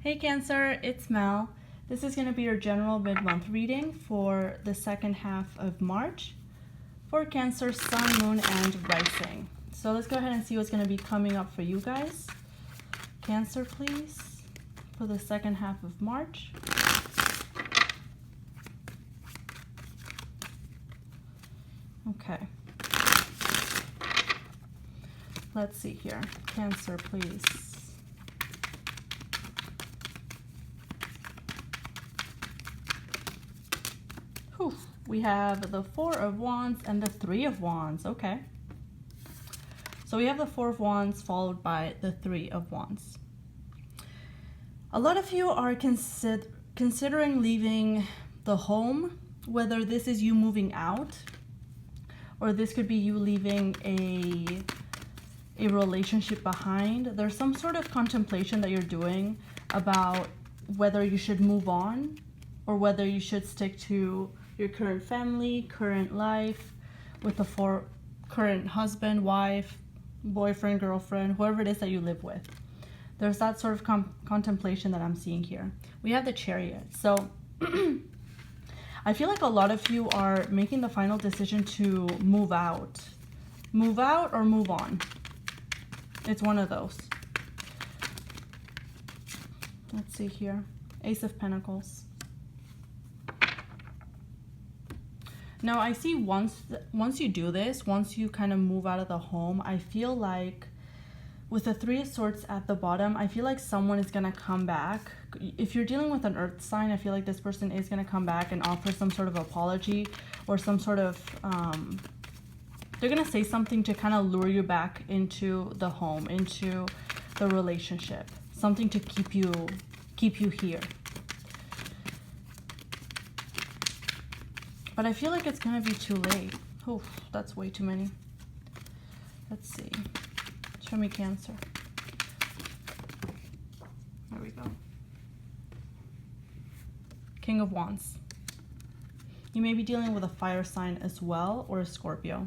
Hey Cancer, it's Mel. This is going to be your general mid-month reading for the second half of March for Cancer, Sun, Moon, and Rising. So let's go ahead and see what's going to be coming up for you guys. Cancer, please, for the second half of March. Okay. Let's see here. Cancer, please. Whew. We have the Four of Wands and the Three of Wands. Okay. So we have the Four of Wands followed by the Three of Wands. A lot of you are considering leaving the home, whether this is you moving out or this could be you leaving a relationship behind. There's some sort of contemplation that you're doing about whether you should move on or whether you should stick to your current family, current life, with the current husband, wife, boyfriend, girlfriend, whoever it is that you live with. There's that sort of contemplation that I'm seeing here. We have the Chariot. So I feel like a lot of you are making the final decision to move out. Move out or move on. It's one of those. Let's see here. Ace of Pentacles. Now I see once you do this, once you kind of move out of the home, I feel like with the Three of Swords at the bottom, I feel like someone is going to come back. If you're dealing with an earth sign, I feel like this person is going to come back and offer some sort of apology or some sort of they're going to say something to kind of lure you back into the home, into the relationship. Something to keep you here. But I feel like it's going to be too late. Oof, that's way too many. Let's see. Show me Cancer. There we go. King of Wands. You may be dealing with a fire sign as well, or a Scorpio.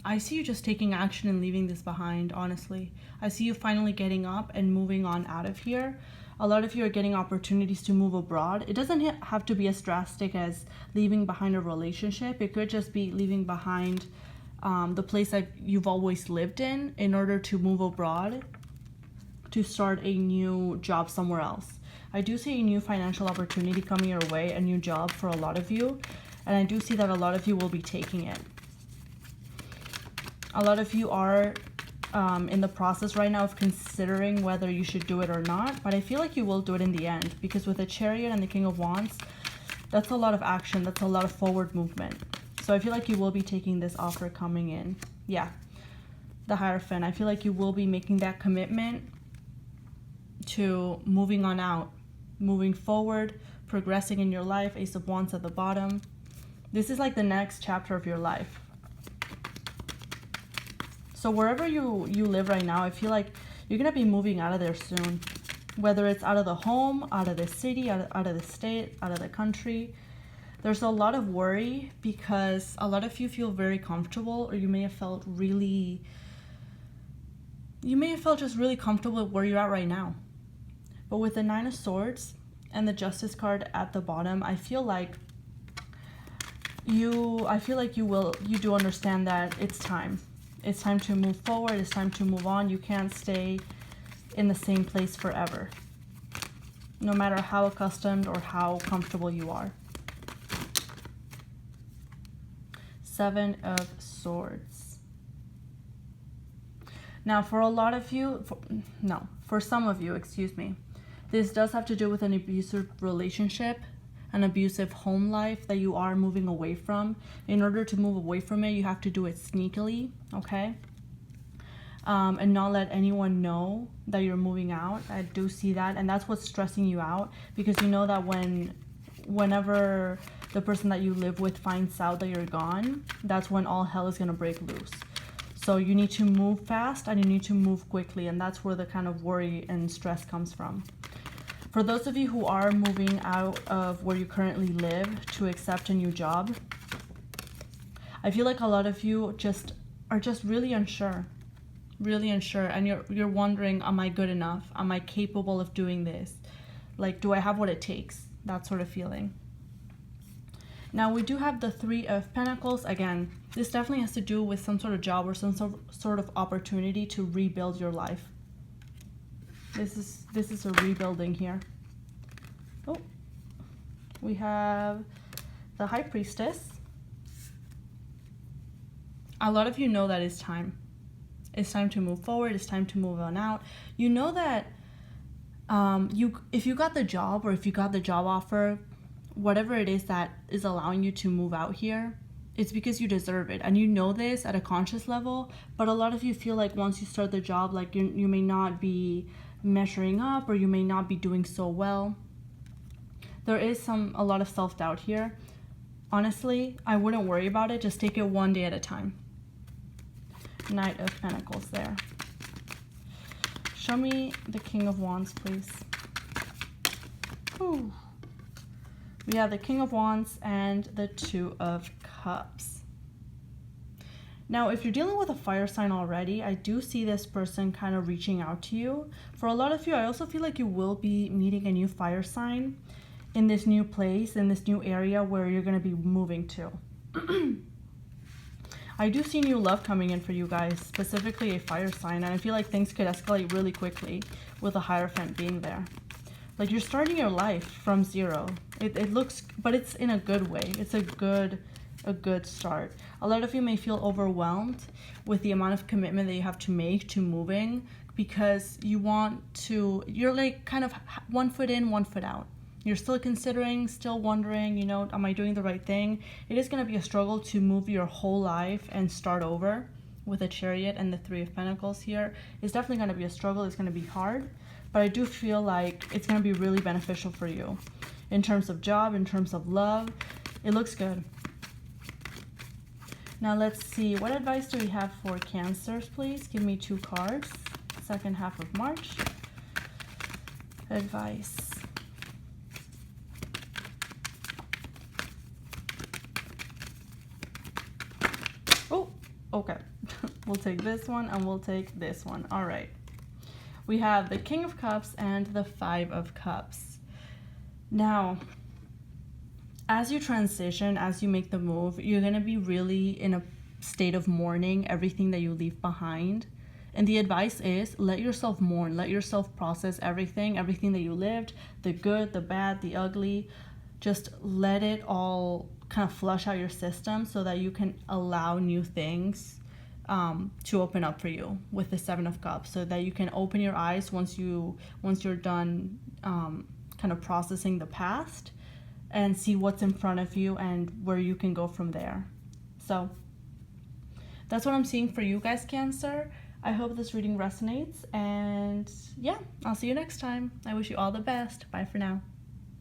I see you just taking action and leaving this behind, honestly. I see you finally getting up and moving on out of here. A lot of you are getting opportunities to move abroad. It doesn't have to be as drastic as leaving behind a relationship. It could just be leaving behind the place that you've always lived in order to move abroad, to start a new job somewhere else. I do see a new financial opportunity coming your way, a new job for a lot of you, and I do see that a lot of you will be taking it. A lot of you are in the process right now of considering whether you should do it or not, but I feel like you will do it in the end, because with the Chariot and the King of Wands, that's a lot of action, that's a lot of forward movement. So I feel like you will be taking this offer coming in. Yeah, the Hierophant. I feel like you will be making that commitment to moving on out, moving forward, progressing in your life. Ace of Wands at the bottom. This is like the next chapter of your life. So wherever you live right now, I feel like you're going to be moving out of there soon. Whether it's out of the home, out of the city, out of the state, out of the country. There's a lot of worry because a lot of you feel very comfortable, or you may have felt just really comfortable with where you're at right now. But with the Nine of Swords and the Justice card at the bottom, I feel like you do understand that it's time. It's time to move forward. It's time to move on. You can't stay in the same place forever, no matter how accustomed or how comfortable you are. Seven of Swords. Now, for some of you, excuse me, this does have to do with an abusive relationship, an abusive home life that you are moving away from. In order to move away from it, you have to do it sneakily, okay? And not let anyone know that you're moving out. I do see that, and that's what's stressing you out, because you know that whenever the person that you live with finds out that you're gone, that's when all hell is gonna break loose. So you need to move fast and you need to move quickly, and that's where the kind of worry and stress comes from. For those of you who are moving out of where you currently live to accept a new job, I feel like a lot of you are just really unsure. really unsure, and you're wondering, am I good enough? Am I capable of doing this? Like, do I have what it takes? That sort of feeling. Now we do have the Three of Pentacles. Again, this definitely has to do with some sort of job or some sort of opportunity to rebuild your life. This is a rebuilding here. Oh, we have the High Priestess. A lot of you know that it's time. It's time to move forward. It's time to move on out. You know that if you got the job, or if you got the job offer, whatever it is that is allowing you to move out here, it's because you deserve it. And you know this at a conscious level, but a lot of you feel like once you start the job, like you may not be measuring up, or you may not be doing so well. There is a lot of self-doubt here. Honestly, I wouldn't worry about it. Just take it one day at a time. Knight of Pentacles there. Show me the King of Wands, please. Ooh. We have the King of Wands and the Two of Cups. Now, if you're dealing with a fire sign already, I do see this person kind of reaching out to you. For a lot of you, I also feel like you will be meeting a new fire sign in this new place, in this new area where you're going to be moving to. I do see new love coming in for you guys, specifically a fire sign, and I feel like things could escalate really quickly with a Hierophant being there. Like, you're starting your life from zero. It looks, but it's in a good way. It's a good start. A lot of you may feel overwhelmed with the amount of commitment that you have to make to moving, because you're like kind of 1 foot in, 1 foot out. You're still considering, still wondering, you know, am I doing the right thing? It is going to be a struggle to move your whole life and start over with a Chariot and the Three of Pentacles here. It's definitely going to be a struggle. It's going to be hard, but I do feel like it's going to be really beneficial for you in terms of job, in terms of love. It looks good. Now let's see, what advice do we have for Cancers, please? Give me 2 cards. Second half of March. Advice. Oh, okay. We'll take this one and we'll take this one. All right. We have the King of Cups and the Five of Cups. Now, as you transition, as you make the move, you're going to be really in a state of mourning everything that you leave behind. And the advice is, let yourself mourn, let yourself process everything that you lived, the good, the bad, the ugly. Just let it all kind of flush out your system so that you can allow new things to open up for you with the Seven of Cups, so that you can open your eyes once you're done kind of processing the past, and see what's in front of you and where you can go from there. So that's what I'm seeing for you guys, Cancer. I hope this reading resonates, and yeah, I'll see you next time. I wish you all the best. Bye for now.